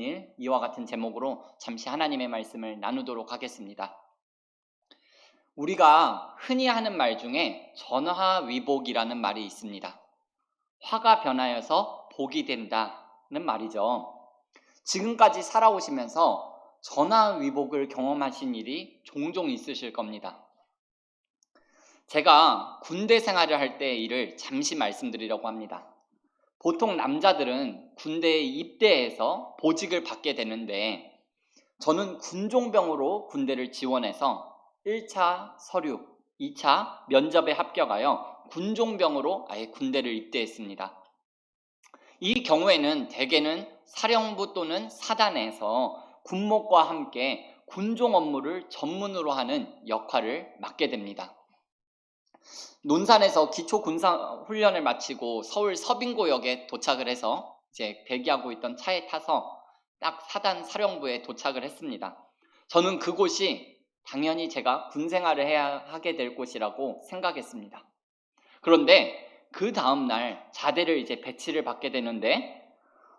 된 일, 이와 같은 제목으로 잠시 하나님의 말씀을 나누도록 하겠습니다. 우리가 흔히 하는 말 중에 전화위복이라는 말이 있습니다. 화가 변하여서 복이 된다는 말이죠. 지금까지 살아오시면서 전화위복을 경험하신 일이 종종 있으실 겁니다. 제가 군대 생활을 할 때의 일을 잠시 말씀드리려고 합니다. 보통 남자들은 군대에 입대해서 보직을 받게 되는데 저는 군종병으로 군대를 지원해서 1차 서류, 2차 면접에 합격하여 군종병으로 아예 군대를 입대했습니다. 이 경우에는 대개는 사령부 또는 사단에서 군목과 함께 군종 업무를 전문으로 하는 역할을 맡게 됩니다. 논산에서 기초 군사 훈련을 마치고 서울 서빙고역에 도착을 해서 이제 대기하고 있던 차에 타서 딱 사단 사령부에 도착을 했습니다. 저는 그곳이 당연히 제가 군 생활을 하게 될 곳이라고 생각했습니다. 그런데 그 다음날 자대를 이제 배치를 받게 되는데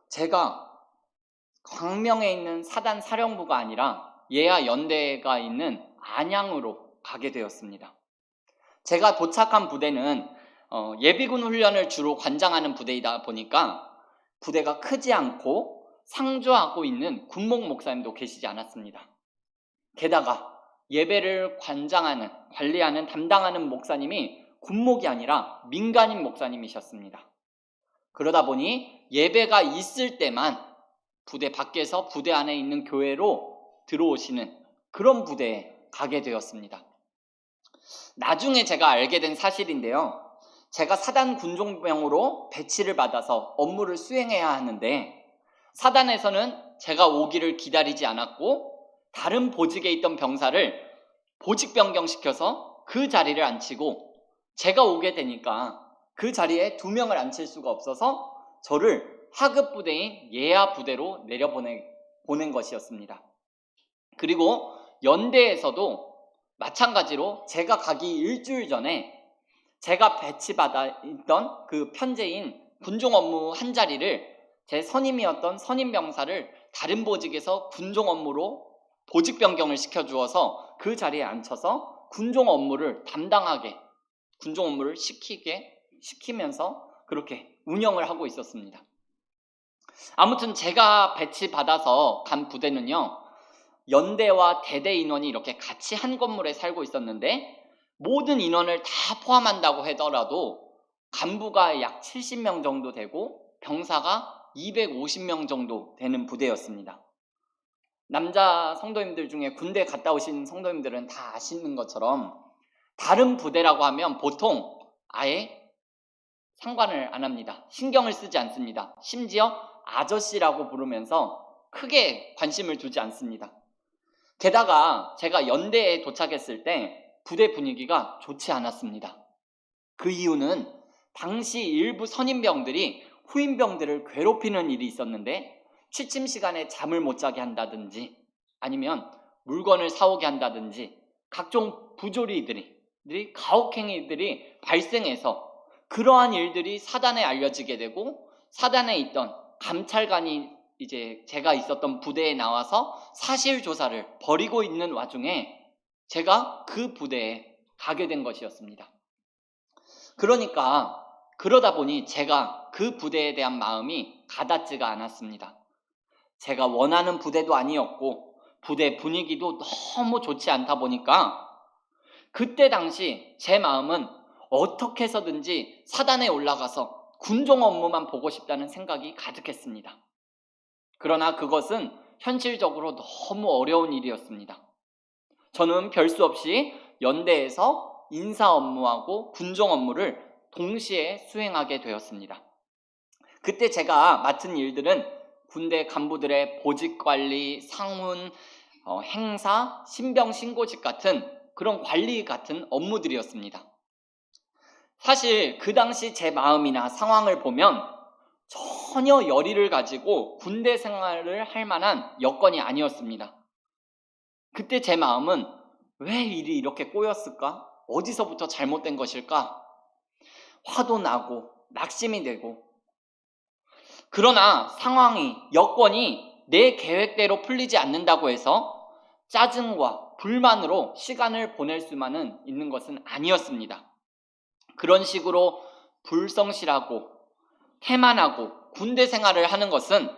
제가 광명에 있는 사단 사령부가 아니라 예하 연대가 있는 안양으로 가게 되었습니다. 제가 도착한 부대는 예비군 훈련을 주로 관장하는 부대이다 보니까 부대가 크지 않고 상주하고 있는 군목 목사님도 계시지 않았습니다. 게다가 예배를 관리하는, 담당하는 목사님이 군목이 아니라 민간인 목사님이셨습니다. 그러다 보니 예배가 있을 때만 부대 밖에서 부대 안에 있는 교회로 들어오시는 그런 부대에 가게 되었습니다. 나중에 제가 알게 된 사실인데요. 제가 사단 군종병으로 배치를 받아서 업무를 수행해야 하는데 사단에서는 제가 오기를 기다리지 않았고 다른 보직에 있던 병사를 보직 변경시켜서 그 자리를 앉히고 제가 오게 되니까 그 자리에 2명을 앉힐 수가 없어서 저를 하급 부대인 예하 부대로 내려보낸 것이었습니다. 그리고 연대에서도 마찬가지로 제가 가기 일주일 전에 제가 배치받아 있던 그 편제인 군종 업무 한 자리를 제 선임이었던 선임병사를 다른 보직에서 군종 업무로 보직 변경을 시켜주어서 그 자리에 앉혀서 군종 업무를 담당하게, 군종 업무를 시키면서 그렇게 운영을 하고 있었습니다. 아무튼 제가 배치받아서 간 부대는요, 연대와 대대 인원이 이렇게 같이 한 건물에 살고 있었는데 모든 인원을 다 포함한다고 하더라도 간부가 약 70명 정도 되고 병사가 250명 정도 되는 부대였습니다. 남자 성도님들 중에 군대 갔다 오신 성도님들은 다 아시는 것처럼 다른 부대라고 하면 보통 아예 상관을 안 합니다. 신경을 쓰지 않습니다. 심지어 아저씨라고 부르면서 크게 관심을 두지 않습니다. 게다가 제가 연대에 도착했을 때 부대 분위기가 좋지 않았습니다. 그 이유는 당시 일부 선임병들이 후임병들을 괴롭히는 일이 있었는데 취침 시간에 잠을 못 자게 한다든지 아니면 물건을 사오게 한다든지 각종 부조리들이 가혹행위들이 발생해서 그러한 일들이 사단에 알려지게 되고 사단에 있던 감찰관이 이제 제가 있었던 부대에 나와서 사실 조사를 벌이고 있는 와중에 제가 그 부대에 가게 된 것이었습니다. 그러다 보니 제가 그 부대에 대한 마음이 가닿지가 않았습니다. 제가 원하는 부대도 아니었고 부대 분위기도 너무 좋지 않다 보니까 그때 당시 제 마음은 어떻게 해서든지 사단에 올라가서 군종 업무만 보고 싶다는 생각이 가득했습니다. 그러나 그것은 현실적으로 너무 어려운 일이었습니다. 저는 별 수 없이 연대에서 인사 업무하고 군종 업무를 동시에 수행하게 되었습니다. 그때 제가 맡은 일들은 군대 간부들의 보직관리, 상훈, 행사, 신병 신고직 같은 그런 관리 같은 업무들이었습니다. 사실 그 당시 제 마음이나 상황을 보면 전혀 열의를 가지고 군대 생활을 할 만한 여건이 아니었습니다. 그때 제 마음은 왜 일이 이렇게 꼬였을까? 어디서부터 잘못된 것일까? 화도 나고 낙심이 되고 그러나 상황이, 여건이 내 계획대로 풀리지 않는다고 해서 짜증과 불만으로 시간을 보낼 수만은 있는 것은 아니었습니다. 그런 식으로 불성실하고 태만하고 군대 생활을 하는 것은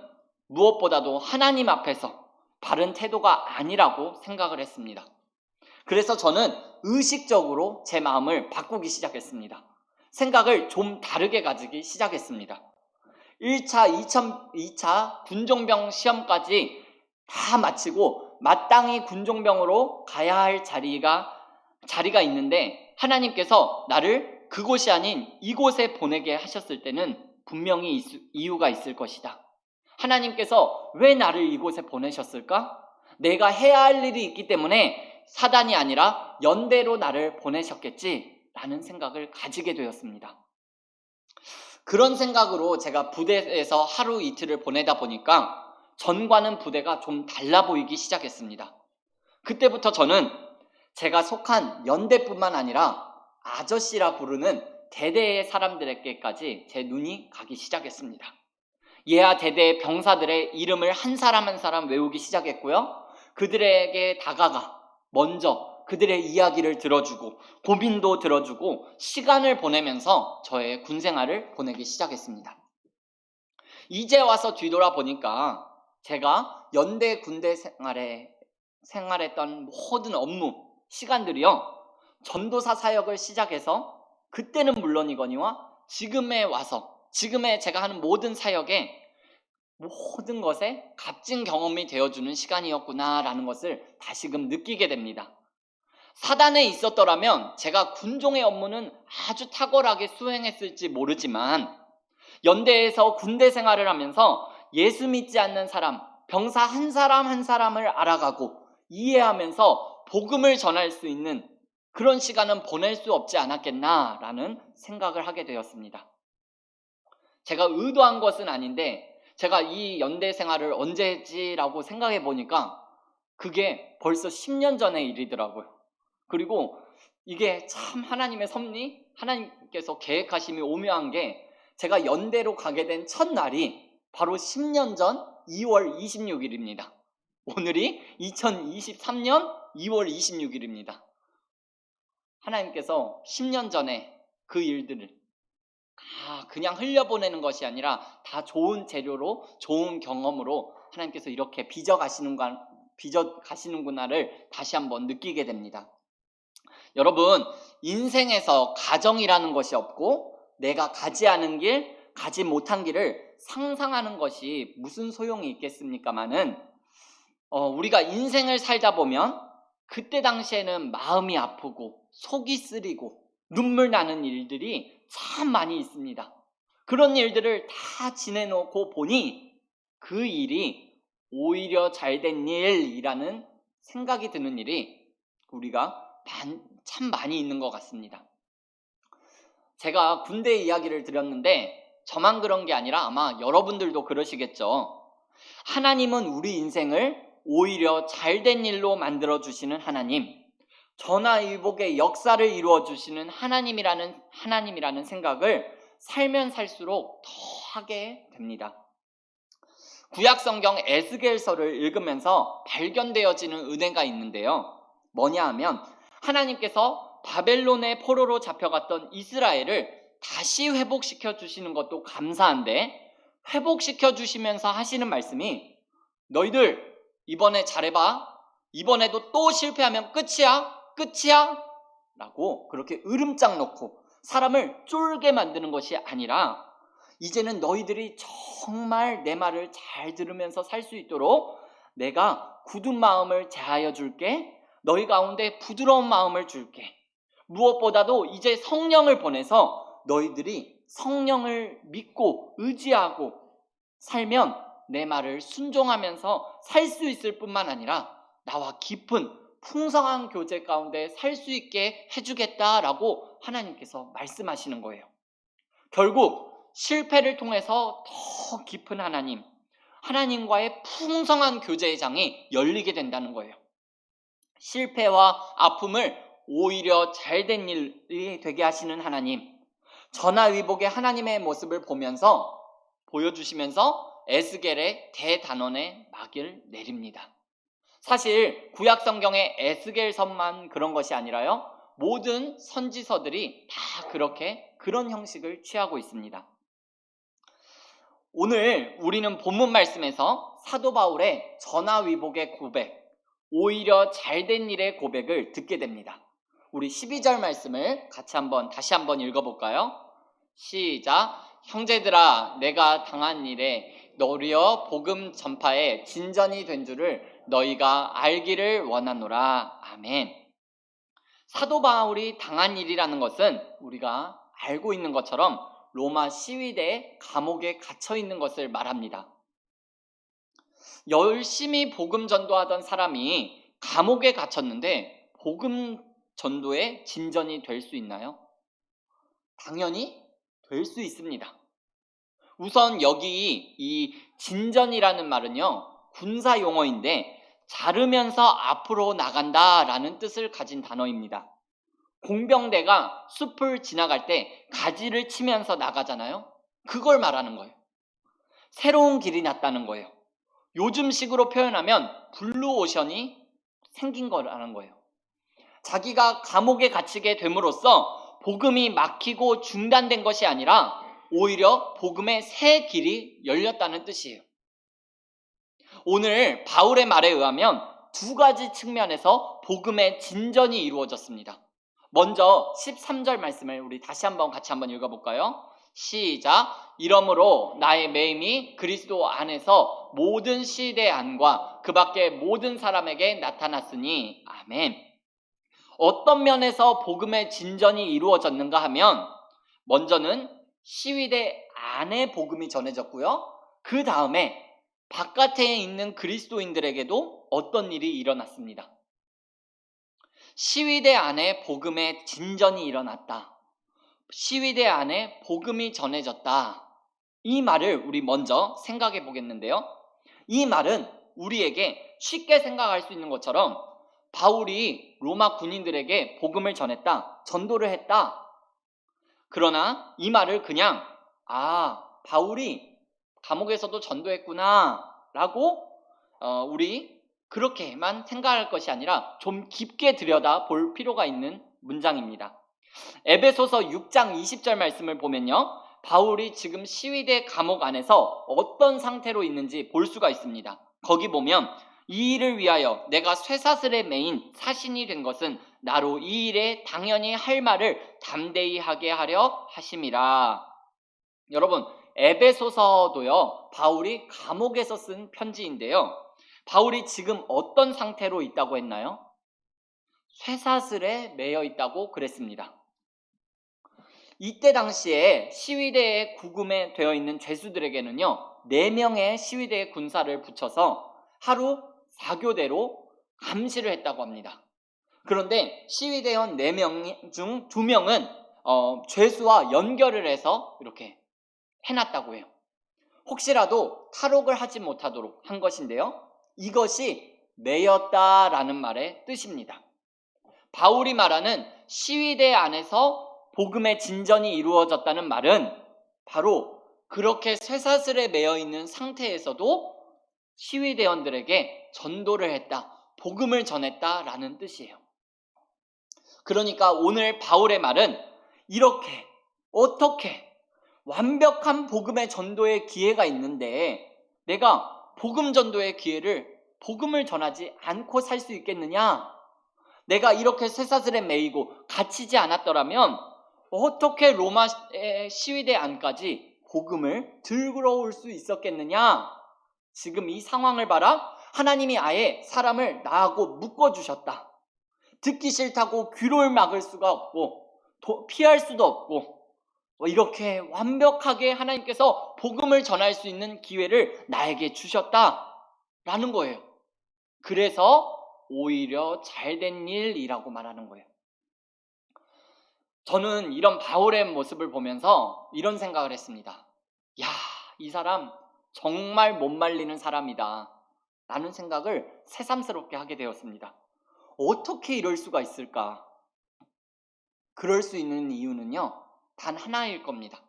무엇보다도 하나님 앞에서 바른 태도가 아니라고 생각을 했습니다. 그래서 저는 의식적으로 제 마음을 바꾸기 시작했습니다. 생각을 좀 다르게 가지기 시작했습니다. 1차, 2차 군종병 시험까지 다 마치고 마땅히 군종병으로 가야 할 자리가 있는데 하나님께서 나를 그곳이 아닌 이곳에 보내게 하셨을 때는 분명히 이유가 있을 것이다. 하나님께서 왜 나를 이곳에 보내셨을까? 내가 해야 할 일이 있기 때문에 사단이 아니라 연대로 나를 보내셨겠지라는 생각을 가지게 되었습니다. 그런 생각으로 제가 부대에서 하루 이틀을 보내다 보니까 전과는 부대가 좀 달라 보이기 시작했습니다. 그때부터 저는 제가 속한 연대뿐만 아니라 아저씨라 부르는 대대의 사람들에게까지 제 눈이 가기 시작했습니다. 예하 대대의 병사들의 이름을 한 사람 한 사람 외우기 시작했고요. 그들에게 다가가 먼저 그들의 이야기를 들어주고 고민도 들어주고 시간을 보내면서 저의 군생활을 보내기 시작했습니다. 이제 와서 뒤돌아보니까 제가 연대 군대 생활했던 모든 업무, 시간들이요, 전도사 사역을 시작해서 그때는 물론이거니와 지금의 제가 하는 모든 사역에 모든 것에 값진 경험이 되어주는 시간이었구나라는 것을 다시금 느끼게 됩니다. 사단에 있었더라면 제가 군종의 업무는 아주 탁월하게 수행했을지 모르지만 연대에서 군대 생활을 하면서 예수 믿지 않는 사람, 병사 한 사람 한 사람을 알아가고 이해하면서 복음을 전할 수 있는 그런 시간은 보낼 수 없지 않았겠나라는 생각을 하게 되었습니다. 제가 의도한 것은 아닌데 제가 이 연대 생활을 언제 했지라고 생각해 보니까 그게 벌써 10년 전의 일이더라고요. 그리고 이게 참 하나님의 섭리, 하나님께서 계획하심이 오묘한 게 제가 연대로 가게 된 첫날이 바로 10년 전 2월 26일입니다. 오늘이 2023년 2월 26일입니다. 하나님께서 10년 전에 그 일들을 그냥 흘려보내는 것이 아니라 다 좋은 재료로, 좋은 경험으로 하나님께서 이렇게 빚어가시는구나를 다시 한번 느끼게 됩니다. 여러분, 인생에서 가정이라는 것이 없고 내가 가지 않은 길, 가지 못한 길을 상상하는 것이 무슨 소용이 있겠습니까마는 우리가 인생을 살다 보면 그때 당시에는 마음이 아프고 속이 쓰리고 눈물 나는 일들이 참 많이 있습니다. 그런 일들을 다 지내놓고 보니 그 일이 오히려 잘된 일이라는 생각이 드는 일이 우리가 참 많이 있는 것 같습니다. 제가 군대 이야기를 드렸는데 저만 그런 게 아니라 아마 여러분들도 그러시겠죠. 하나님은 우리 인생을 오히려 잘된 일로 만들어주시는 하나님, 전화위복의 역사를 이루어주시는 하나님이라는 생각을 살면 살수록 더 하게 됩니다. 구약성경 에스겔서를 읽으면서 발견되어지는 은혜가 있는데요. 뭐냐 하면 하나님께서 바벨론의 포로로 잡혀갔던 이스라엘을 다시 회복시켜 주시는 것도 감사한데 회복시켜 주시면서 하시는 말씀이 너희들 이번에 잘해봐. 이번에도 또 실패하면 끝이야 라고 그렇게 으름장 놓고 사람을 쫄게 만드는 것이 아니라 이제는 너희들이 정말 내 말을 잘 들으면서 살 수 있도록 내가 굳은 마음을 제하여 줄게. 너희 가운데 부드러운 마음을 줄게. 무엇보다도 이제 성령을 보내서 너희들이 성령을 믿고 의지하고 살면 내 말을 순종하면서 살 수 있을 뿐만 아니라 나와 깊은 풍성한 교제 가운데 살 수 있게 해주겠다라고 하나님께서 말씀하시는 거예요. 결국 실패를 통해서 더 깊은 하나님과의 풍성한 교제의 장이 열리게 된다는 거예요. 실패와 아픔을 오히려 잘된 일이 되게 하시는 하나님, 전화위복의 하나님의 모습을 보여주시면서 에스겔의 대단원의 막을 내립니다. 사실 구약 성경의 에스겔서만 그런 것이 아니라요, 모든 선지서들이 다 그런 형식을 취하고 있습니다. 오늘 우리는 본문 말씀에서 사도 바울의 전화위복의 고백, 오히려 잘된 일의 고백을 듣게 됩니다. 우리 12절 말씀을 다시 한번 읽어볼까요? 시작. 형제들아, 내가 당한 일에 너리어 복음 전파에 진전이 된 줄을 너희가 알기를 원하노라. 아멘. 사도 바울이 당한 일이라는 것은 우리가 알고 있는 것처럼 로마 시위대 감옥에 갇혀 있는 것을 말합니다. 열심히 복음 전도하던 사람이 감옥에 갇혔는데 복음 전도에 진전이 될 수 있나요? 당연히 될 수 있습니다. 우선 여기 이 진전이라는 말은요, 군사 용어인데 자르면서 앞으로 나간다라는 뜻을 가진 단어입니다. 공병대가 숲을 지나갈 때 가지를 치면서 나가잖아요. 그걸 말하는 거예요. 새로운 길이 났다는 거예요. 요즘식으로 표현하면 블루오션이 생긴 거라는 거예요. 자기가 감옥에 갇히게 됨으로써 복음이 막히고 중단된 것이 아니라 오히려 복음의 새 길이 열렸다는 뜻이에요. 오늘 바울의 말에 의하면 두 가지 측면에서 복음의 진전이 이루어졌습니다. 먼저 13절 말씀을 우리 같이 한번 읽어볼까요? 시작. 이러므로 나의 매임이 그리스도 안에서 모든 시대 안과 그 밖의 모든 사람에게 나타났으니 아멘. 어떤 면에서 복음의 진전이 이루어졌는가 하면 먼저는 시위대 안에 복음이 전해졌고요. 그 다음에 바깥에 있는 그리스도인들에게도 어떤 일이 일어났습니다. 시위대 안에 복음의 진전이 일어났다. 시위대 안에 복음이 전해졌다. 이 말을 우리 먼저 생각해 보겠는데요. 이 말은 우리에게 쉽게 생각할 수 있는 것처럼 바울이 로마 군인들에게 복음을 전했다, 전도를 했다. 그러나 이 말을 그냥 바울이 감옥에서도 전도했구나 라고 우리 그렇게만 생각할 것이 아니라 좀 깊게 들여다 볼 필요가 있는 문장입니다. 에베소서 6장 20절 말씀을 보면요, 바울이 지금 시위대 감옥 안에서 어떤 상태로 있는지 볼 수가 있습니다. 거기 보면 이 일을 위하여 내가 쇠사슬에 매인 사신이 된 것은 나로 이 일에 당연히 할 말을 담대히 하게 하려 하심이라. 여러분, 에베소서도요, 바울이 감옥에서 쓴 편지인데요, 바울이 지금 어떤 상태로 있다고 했나요? 쇠사슬에 매여 있다고 그랬습니다. 이때 당시에 시위대에 구금에 되어 있는 죄수들에게는요, 4명의 시위대 군사를 붙여서 하루 4교대로 감시를 했다고 합니다. 그런데 시위대원 4명 중 2명은 죄수와 연결을 해서 이렇게 해놨다고 해요. 혹시라도 탈옥을 하지 못하도록 한 것인데요, 이것이 매였다라는 말의 뜻입니다. 바울이 말하는 시위대 안에서 복음의 진전이 이루어졌다는 말은 바로 그렇게 쇠사슬에 매여 있는 상태에서도 시위대원들에게 전도를 했다, 복음을 전했다라는 뜻이에요. 그러니까 오늘 바울의 말은 이렇게 어떻게 완벽한 복음의 전도의 기회가 있는데 내가 복음 전도의 복음을 전하지 않고 살 수 있겠느냐? 내가 이렇게 쇠사슬에 매이고 갇히지 않았더라면 어떻게 로마 시위대 안까지 복음을 들고 올 수 있었겠느냐? 지금 이 상황을 봐라. 하나님이 아예 사람을 나하고 묶어주셨다. 듣기 싫다고 귀를 막을 수가 없고 피할 수도 없고 이렇게 완벽하게 하나님께서 복음을 전할 수 있는 기회를 나에게 주셨다라는 거예요. 그래서 오히려 잘된 일이라고 말하는 거예요. 저는 이런 바울의 모습을 보면서 이런 생각을 했습니다. 이 사람 정말 못 말리는 사람이다 라는 생각을 새삼스럽게 하게 되었습니다. 어떻게 이럴 수가 있을까? 그럴 수 있는 이유는요, 단 하나일 겁니다.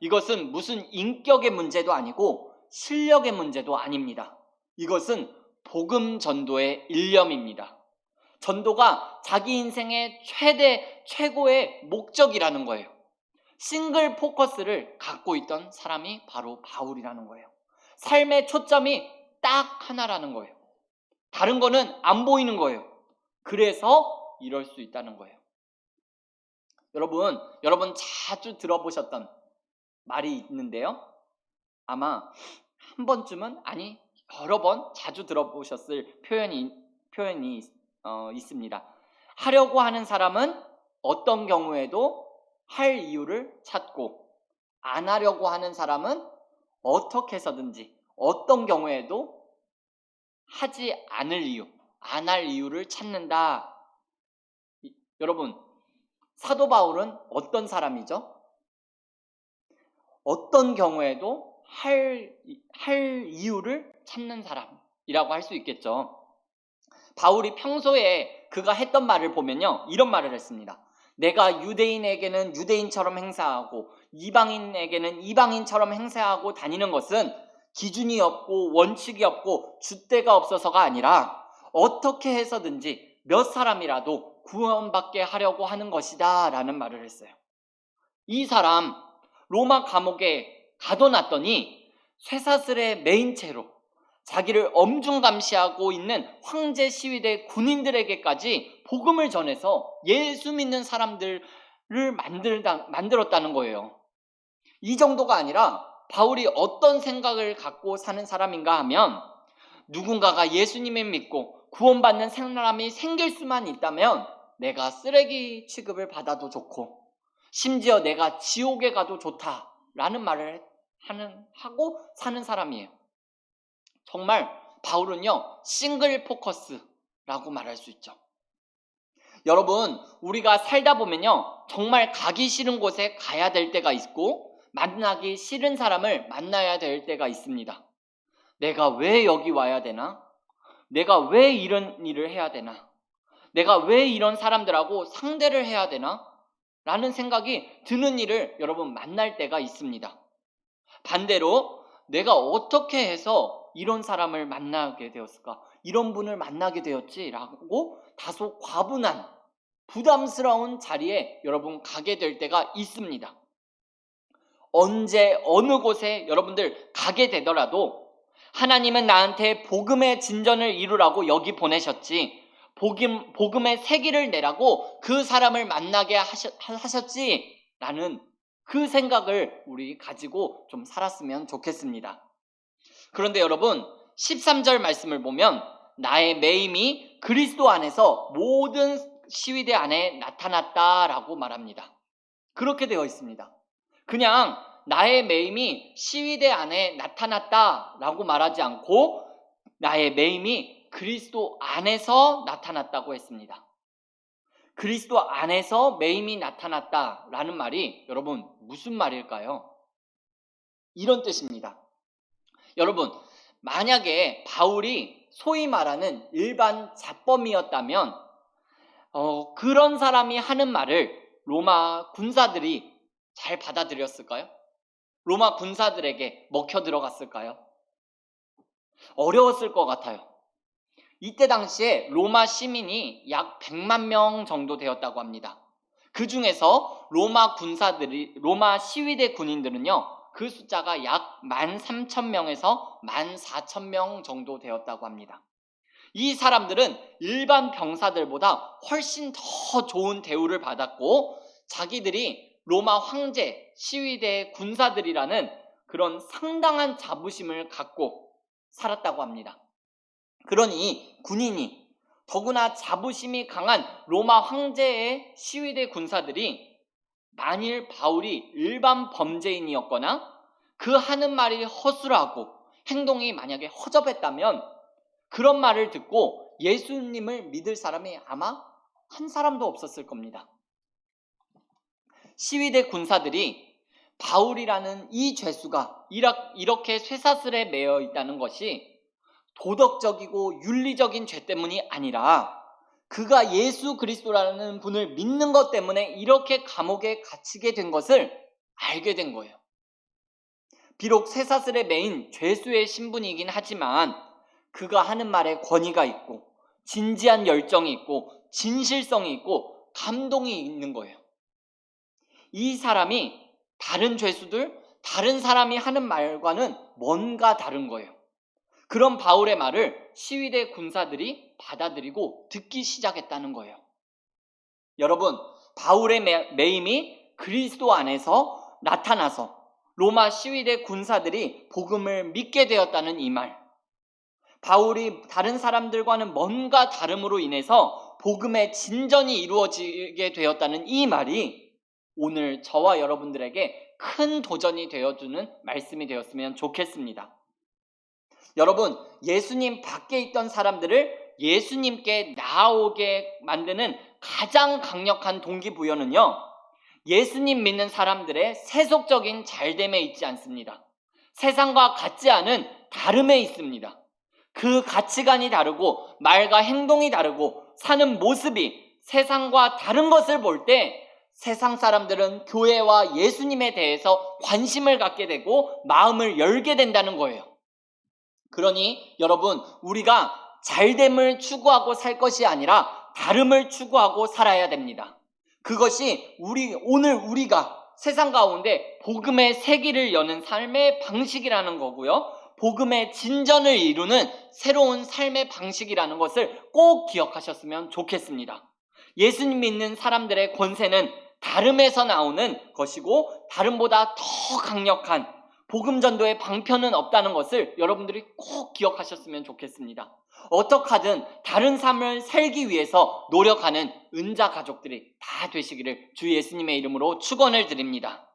이것은 무슨 인격의 문제도 아니고 실력의 문제도 아닙니다. 이것은 복음 전도의 일념입니다. 전도가 자기 인생의 최고의 목적이라는 거예요. 싱글 포커스를 갖고 있던 사람이 바로 바울이라는 거예요. 삶의 초점이 딱 하나라는 거예요. 다른 거는 안 보이는 거예요. 그래서 이럴 수 있다는 거예요. 여러분 자주 들어보셨던 말이 있는데요. 아마 한 번쯤은, 아니 여러 번 자주 들어보셨을 표현이 있습니다. 하려고 하는 사람은 어떤 경우에도 할 이유를 찾고, 안 하려고 하는 사람은 어떻게 해서든지 어떤 경우에도 하지 않을 이유, 안 할 이유를 찾는다. 여러분, 사도 바울은 어떤 사람이죠? 어떤 경우에도 할 이유를 찾는 사람이라고 할 수 있겠죠. 바울이 평소에 그가 했던 말을 보면요, 이런 말을 했습니다. 내가 유대인에게는 유대인처럼 행사하고 이방인에게는 이방인처럼 행사하고 다니는 것은 기준이 없고 원칙이 없고 줏대가 없어서가 아니라 어떻게 해서든지 몇 사람이라도 구원받게 하려고 하는 것이다 라는 말을 했어요. 이 사람 로마 감옥에 가둬놨더니 쇠사슬에 매인 채로 자기를 엄중감시하고 있는 황제 시위대 군인들에게까지 복음을 전해서 예수 믿는 사람들을 만들었다는 거예요. 이 정도가 아니라 바울이 어떤 생각을 갖고 사는 사람인가 하면, 누군가가 예수님을 믿고 구원받는 사람이 생길 수만 있다면 내가 쓰레기 취급을 받아도 좋고 심지어 내가 지옥에 가도 좋다라는 말을 하고 사는 사람이에요. 정말 바울은요, 싱글 포커스라고 말할 수 있죠. 여러분, 우리가 살다 보면요, 정말 가기 싫은 곳에 가야 될 때가 있고 만나기 싫은 사람을 만나야 될 때가 있습니다. 내가 왜 여기 와야 되나? 내가 왜 이런 일을 해야 되나? 내가 왜 이런 사람들하고 상대를 해야 되나? 라는 생각이 드는 일을 여러분 만날 때가 있습니다. 반대로 내가 어떻게 해서 이런 사람을 만나게 되었을까? 이런 분을 만나게 되었지? 라고 다소 과분한, 부담스러운 자리에 여러분 가게 될 때가 있습니다. 언제 어느 곳에 여러분들 가게 되더라도 하나님은 나한테 복음의 진전을 이루라고 여기 보내셨지, 복음의 세기를 내라고 그 사람을 만나게 하셨지 라는 그 생각을 우리 가지고 좀 살았으면 좋겠습니다. 그런데 여러분, 13절 말씀을 보면 나의 매임이 그리스도 안에서 모든 시위대 안에 나타났다라고 말합니다. 그렇게 되어 있습니다. 그냥 나의 매임이 시위대 안에 나타났다라고 말하지 않고 나의 매임이 그리스도 안에서 나타났다고 했습니다. 그리스도 안에서 매임이 나타났다라는 말이 여러분 무슨 말일까요? 이런 뜻입니다. 여러분, 만약에 바울이 소위 말하는 일반 잡범이었다면 그런 사람이 하는 말을 로마 군사들이 잘 받아들였을까요? 로마 군사들에게 먹혀 들어갔을까요? 어려웠을 것 같아요. 이때 당시에 로마 시민이 약 100만 명 정도 되었다고 합니다. 그 중에서 로마 시위대 군인들은요, 그 숫자가 약 13,000명에서 14,000명 정도 되었다고 합니다. 이 사람들은 일반 병사들보다 훨씬 더 좋은 대우를 받았고 자기들이 로마 황제 시위대 군사들이라는 그런 상당한 자부심을 갖고 살았다고 합니다. 그러니 군인이, 더구나 자부심이 강한 로마 황제의 시위대 군사들이 만일 바울이 일반 범죄인이었거나 그 하는 말이 허술하고 행동이 만약에 허접했다면 그런 말을 듣고 예수님을 믿을 사람이 아마 한 사람도 없었을 겁니다. 시위대 군사들이 바울이라는 이 죄수가 이렇게 쇠사슬에 매여 있다는 것이 도덕적이고 윤리적인 죄 때문이 아니라 그가 예수 그리스도라는 분을 믿는 것 때문에 이렇게 감옥에 갇히게 된 것을 알게 된 거예요. 비록 쇠사슬에 매인 죄수의 신분이긴 하지만 그가 하는 말에 권위가 있고 진지한 열정이 있고 진실성이 있고 감동이 있는 거예요. 이 사람이 다른 죄수들, 다른 사람이 하는 말과는 뭔가 다른 거예요. 그런 바울의 말을 시위대 군사들이 받아들이고 듣기 시작했다는 거예요. 여러분, 바울의 매임이 그리스도 안에서 나타나서 로마 시위대 군사들이 복음을 믿게 되었다는 이 말, 바울이 다른 사람들과는 뭔가 다름으로 인해서 복음의 진전이 이루어지게 되었다는 이 말이 오늘 저와 여러분들에게 큰 도전이 되어주는 말씀이 되었으면 좋겠습니다. 여러분, 예수님 밖에 있던 사람들을 예수님께 나아오게 만드는 가장 강력한 동기부여는요, 예수님 믿는 사람들의 세속적인 잘됨에 있지 않습니다. 세상과 같지 않은 다름에 있습니다. 그 가치관이 다르고 말과 행동이 다르고 사는 모습이 세상과 다른 것을 볼 때 세상 사람들은 교회와 예수님에 대해서 관심을 갖게 되고 마음을 열게 된다는 거예요. 그러니 여러분, 우리가 잘됨을 추구하고 살 것이 아니라 다름을 추구하고 살아야 됩니다. 그것이 오늘 우리가 세상 가운데 복음의 세기를 여는 삶의 방식이라는 거고요. 복음의 진전을 이루는 새로운 삶의 방식이라는 것을 꼭 기억하셨으면 좋겠습니다. 예수님 믿는 사람들의 권세는 다름에서 나오는 것이고 다름보다 더 강력한 복음 전도의 방편은 없다는 것을 여러분들이 꼭 기억하셨으면 좋겠습니다. 어떻게 하든 다른 삶을 살기 위해서 노력하는 은자 가족들이 다 되시기를 주 예수님의 이름으로 축원을 드립니다.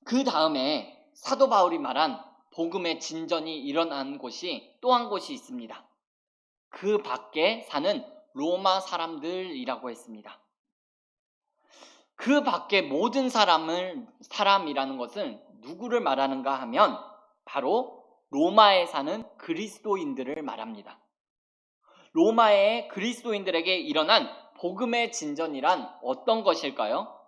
그 다음에 사도 바울이 말한 복음의 진전이 일어난 곳이 또 한 곳이 있습니다. 그 밖에 사는 로마 사람들이라고 했습니다. 그 밖에 모든 사람이라는 것은 누구를 말하는가 하면 바로 로마에 사는 그리스도인들을 말합니다. 로마의 그리스도인들에게 일어난 복음의 진전이란 어떤 것일까요?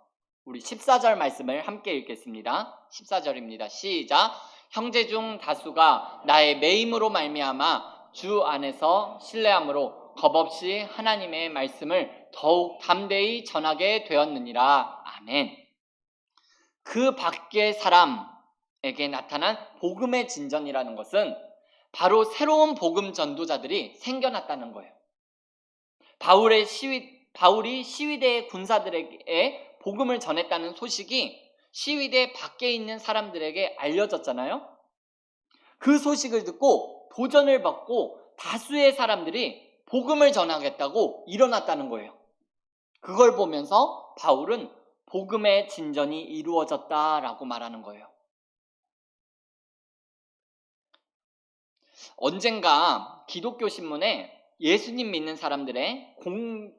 우리 14절 말씀을 함께 읽겠습니다. 14절입니다. 시작. 형제 중 다수가 나의 매임으로 말미암아 주 안에서 신뢰함으로 겁없이 하나님의 말씀을 더욱 담대히 전하게 되었느니라. 아멘. 그 밖의 사람에게 나타난 복음의 진전이라는 것은 바로 새로운 복음 전도자들이 생겨났다는 거예요. 바울이 시위대 군사들에게 복음을 전했다는 소식이 시위대 밖에 있는 사람들에게 알려졌잖아요. 그 소식을 듣고 도전을 받고 다수의 사람들이 복음을 전하겠다고 일어났다는 거예요. 그걸 보면서 바울은 복음의 진전이 이루어졌다라고 말하는 거예요. 언젠가 기독교 신문에 예수님 믿는 사람들의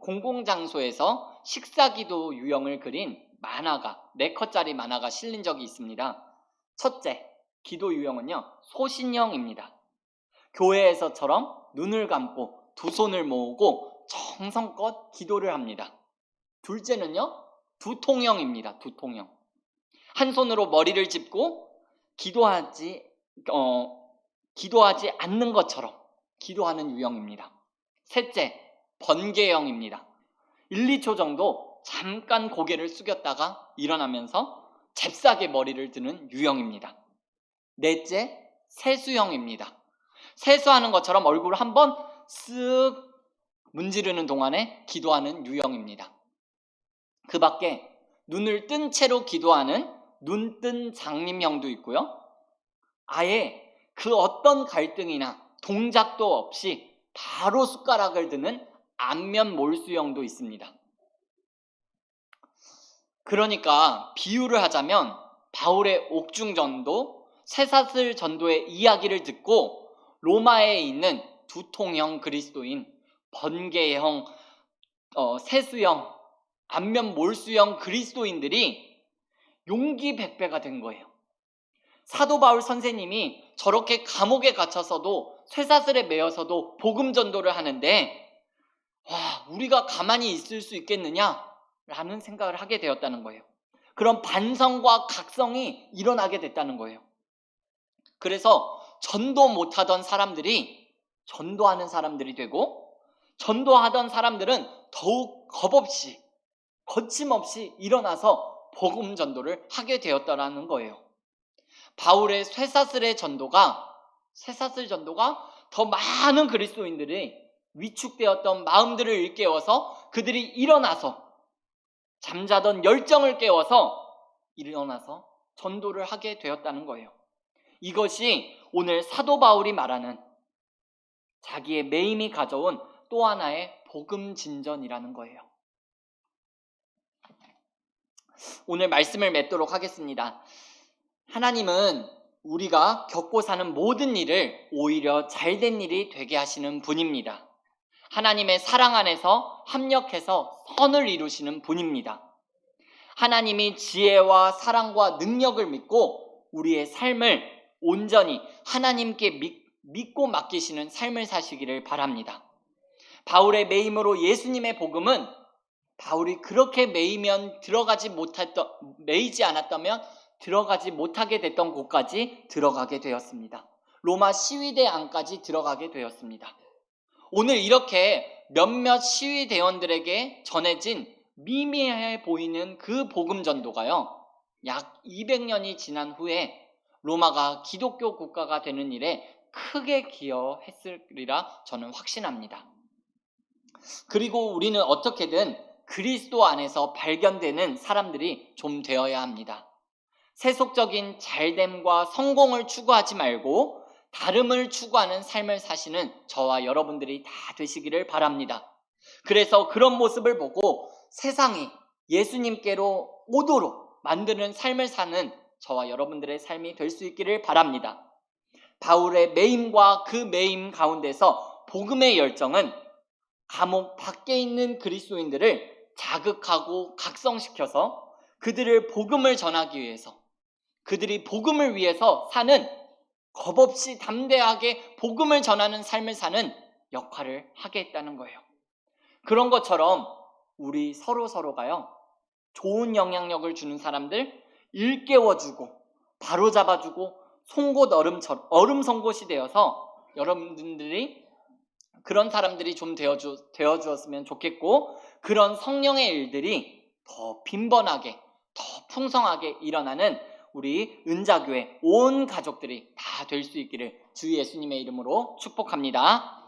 공공장소에서 식사기도 유형을 그린 만화가, 4컷짜리 만화가 실린 적이 있습니다. 첫째, 기도 유형은요, 소신형입니다. 교회에서처럼 눈을 감고 두 손을 모으고 정성껏 기도를 합니다. 둘째는요, 두통형입니다. 두통형. 한 손으로 머리를 짚고 기도하지 않는 것처럼 기도하는 유형입니다. 셋째, 번개형입니다. 1, 2초 정도 잠깐 고개를 숙였다가 일어나면서 잽싸게 머리를 드는 유형입니다. 넷째, 세수형입니다. 세수하는 것처럼 얼굴을 한번 쓱 문지르는 동안에 기도하는 유형입니다. 그 밖에 눈을 뜬 채로 기도하는 눈뜬 장님형도 있고요. 아예 그 어떤 갈등이나 동작도 없이 바로 숟가락을 드는 안면 몰수형도 있습니다. 그러니까 비유를 하자면 바울의 옥중전도, 쇠사슬 전도의 이야기를 듣고 로마에 있는 두통형 그리스도인, 번개형, 세수형, 안면 몰수형 그리스도인들이 용기 백배가 된 거예요. 사도 바울 선생님이 저렇게 감옥에 갇혀서도 쇠사슬에 매여서도 복음 전도를 하는데 우리가 가만히 있을 수 있겠느냐라는 생각을 하게 되었다는 거예요. 그런 반성과 각성이 일어나게 됐다는 거예요. 그래서 전도 못하던 사람들이 전도하는 사람들이 되고, 전도하던 사람들은 더욱 겁없이 거침없이 일어나서 복음 전도를 하게 되었다라는 거예요. 바울의 쇠사슬 전도가 더 많은 그리스도인들이 위축되었던 마음들을 일깨워서 그들이 일어나서 잠자던 열정을 깨워서 일어나서 전도를 하게 되었다는 거예요. 이것이 오늘 사도 바울이 말하는 자기의 매임이 가져온 또 하나의 복음 진전이라는 거예요. 오늘 말씀을 맺도록 하겠습니다. 하나님은 우리가 겪고 사는 모든 일을 오히려 잘된 일이 되게 하시는 분입니다. 하나님의 사랑 안에서 합력해서 선을 이루시는 분입니다. 하나님이 지혜와 사랑과 능력을 믿고 우리의 삶을 온전히 하나님께 믿고 맡기시는 삶을 사시기를 바랍니다. 바울의 매임으로 예수님의 복음은 바울이 그렇게 매이지 않았다면 들어가지 못하게 됐던 곳까지 들어가게 되었습니다. 로마 시위대 안까지 들어가게 되었습니다. 오늘 이렇게 몇몇 시위대원들에게 전해진 미미해 보이는 그 복음 전도가요, 약 200년이 지난 후에 로마가 기독교 국가가 되는 일에 크게 기여했으리라 저는 확신합니다. 그리고 우리는 어떻게든 그리스도 안에서 발견되는 사람들이 좀 되어야 합니다. 세속적인 잘됨과 성공을 추구하지 말고 다름을 추구하는 삶을 사시는 저와 여러분들이 다 되시기를 바랍니다. 그래서 그런 모습을 보고 세상이 예수님께로 오도록 만드는 삶을 사는 저와 여러분들의 삶이 될 수 있기를 바랍니다. 바울의 매임과 그 매임 가운데서 복음의 열정은 감옥 밖에 있는 그리스도인들을 자극하고 각성시켜서 그들을 복음을 전하기 위해서, 그들이 복음을 위해서 사는, 겁없이 담대하게 복음을 전하는 삶을 사는 역할을 하게 했다는 거예요. 그런 것처럼 우리 서로가요, 좋은 영향력을 주는 사람들 일깨워주고 바로잡아주고 송곳 얼음 송곳이 되어서 여러분들이 그런 사람들이 좀 되어주었으면 좋겠고, 그런 성령의 일들이 더 빈번하게, 더 풍성하게 일어나는 우리 은자교회 온 가족들이 다 될 수 있기를 주 예수님의 이름으로 축복합니다.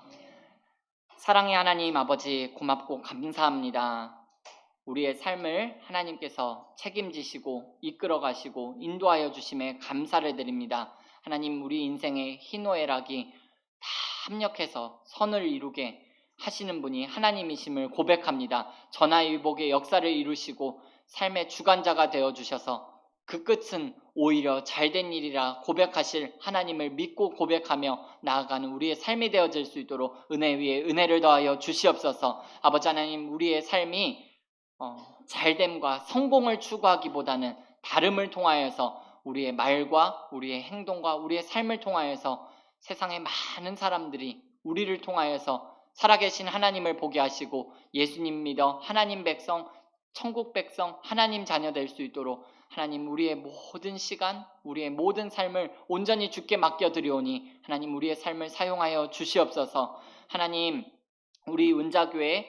사랑의 하나님 아버지, 고맙고 감사합니다. 우리의 삶을 하나님께서 책임지시고 이끌어 가시고 인도하여 주심에 감사를 드립니다. 하나님, 우리 인생의 희노애락이 다 합력해서 선을 이루게 하시는 분이 하나님이심을 고백합니다. 전화위복의 역사를 이루시고 삶의 주관자가 되어주셔서 그 끝은 오히려 잘된 일이라 고백하실 하나님을 믿고 고백하며 나아가는 우리의 삶이 되어질 수 있도록 은혜 위에 은혜를 더하여 주시옵소서. 아버지 하나님, 우리의 삶이 잘됨과 성공을 추구하기보다는 다름을 통하여서 우리의 말과 우리의 행동과 우리의 삶을 통하여서 세상의 많은 사람들이 우리를 통하여서 살아계신 하나님을 보게 하시고 예수님 믿어 하나님 백성, 천국 백성, 하나님 자녀 될 수 있도록 하나님, 우리의 모든 시간, 우리의 모든 삶을 온전히 주께 맡겨드리오니 하나님, 우리의 삶을 사용하여 주시옵소서. 하나님, 우리 은자교회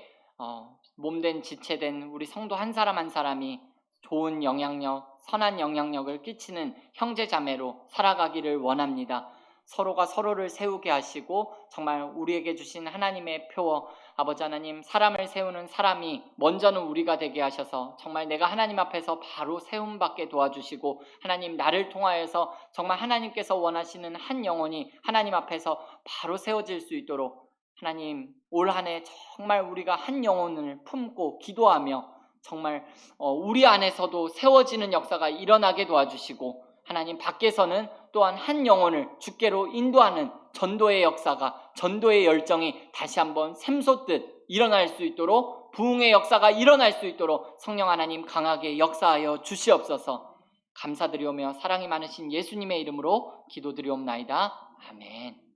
몸된 지체된 우리 성도 한 사람 한 사람이 좋은 영향력, 선한 영향력을 끼치는 형제자매로 살아가기를 원합니다. 서로가 서로를 세우게 하시고 정말 우리에게 주신 하나님의 표어, 아버지 하나님, 사람을 세우는 사람이 먼저는 우리가 되게 하셔서 정말 내가 하나님 앞에서 바로 세움받게 도와주시고, 하나님, 나를 통하여서 정말 하나님께서 원하시는 한 영혼이 하나님 앞에서 바로 세워질 수 있도록 하나님, 올 한 해 정말 우리가 한 영혼을 품고 기도하며 정말 우리 안에서도 세워지는 역사가 일어나게 도와주시고, 하나님, 밖에서는 또한 한 영혼을 주께로 인도하는 전도의 역사가, 전도의 열정이 다시 한번 샘솟듯 일어날 수 있도록, 부흥의 역사가 일어날 수 있도록 성령 하나님 강하게 역사하여 주시옵소서. 감사드리오며 사랑이 많으신 예수님의 이름으로 기도드리옵나이다. 아멘.